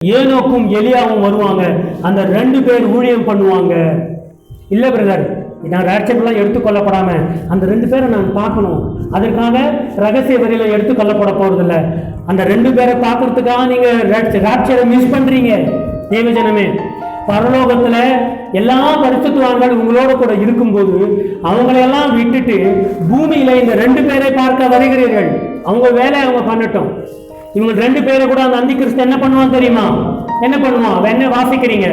ஏனோக்கும் எலியாவும் வருவாங்க. அந்த 2 பேர் ஊழியம் பண்ணுவாங்க. இல்ல பிரதர், நான் ராட்சப்லாம் எடுத்துக்கொள்ளப்படாம அந்த 2 பேரை நான் பார்க்கணும், அதற்காக ரகசிய வரியில எடுத்துக்கொள்ளப்பட போறதில்ல. அந்த 2 பேரை பார்க்கறதுக்காக நீங்க ராட்சரை மிஸ் பண்றீங்க. தேவஜனமே, பரலோகத்துல எல்லா பரிசுத்தவான்கள் உங்களோட கூட இருக்கும்போது அவங்களையெல்லாம் விட்டுட்டு பூமியில இந்த 2 பேரை பார்க்க வருகிறீர்கள். அவங்க வேலையை அவங்க பண்ணட்டும். இவங்க 2 பேரை கூட அந்த அந்தி கிறிஸ்து என்ன பண்ணுவான் தெரியுமா? என்ன பண்ணுவான்? என்ன வாசிக்கிறீங்க?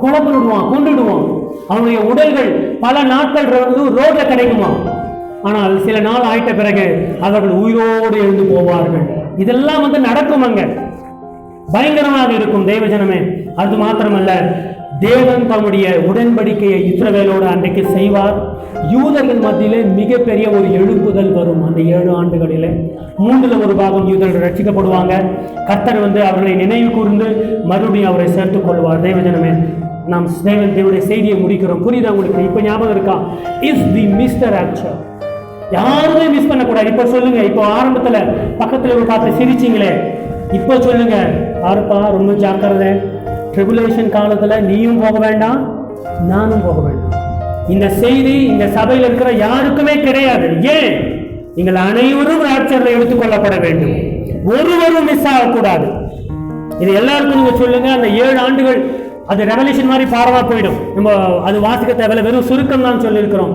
கொலை பண்ணிடுவான், கொண்டுடுவான். அவனுடைய உடல்கள் பல நாட்கள் ரோட்ல கிடைக்குமா? ஆனால் சில நாள் ஆயிட்ட பிறகு அவர்கள் உயிரோடு எழுந்து போவார்கள். இதெல்லாம் நடக்கும். அங்க பயங்கரமாக இருக்கும். தேவஜனமே, அது மாத்திரமல்ல, தேவன் தம்முடைய உடன்படிக்கையை இஸ்ரவேலோடு அன்றைக்கு செய்வார். யூதர்கள் மத்தியிலே மிகப்பெரிய ஒரு எழுப்புதல் வரும். அந்த 7 ஆண்டுகளிலே 1/3 யூதர்கள் ரட்சிக்கப்படுவாங்க. கர்த்தர் அவர்களை நினைவு கூர்ந்து மறுபடியும் அவரை சேர்த்துக் கொள்வார். தேவஜனமே, நாம் தேவனுடைய செய்தியை முடிக்கிறோம். புரியுதா உங்களுக்கு? இப்ப ஞாபகம் இருக்கா? இஸ் தி மிஸ்டர் ஆக்சர் யாருமே மிஸ் பண்ணக்கூடாது. இப்ப சொல்லுங்க. இப்போ ஆரம்பத்துல பக்கத்துல பார்த்து சிரிச்சிங்களே, இப்ப சொல்லுங்க, பாருப்பா ரொம்ப ஜாக்கிரதை, ட்ரிபுலேஷன் காலத்துல நீயும் போக வேண்டாம், நானும் போக வேண்டாம். இந்த செய்தி இந்த சபையில் இருக்கிற யாருக்குமே கிடையாது. ஏன்? நீங்கள் அனைவரும் ராட்சர்ல எடுத்துக்கொள்ளப்பட வேண்டும். ஒருவரும் மிஸ் ஆகக்கூடாது. இது எல்லாருக்கும் நீங்க சொல்லுங்க. அந்த 7 ஆண்டுகள் அது ரெவல்யூஷன் மாதிரி பாரமா போயிடும். நம்ம அது வாசிக்க தேவையில்ல, வெறும் சுருக்கம் தான் சொல்லி இருக்கிறோம்.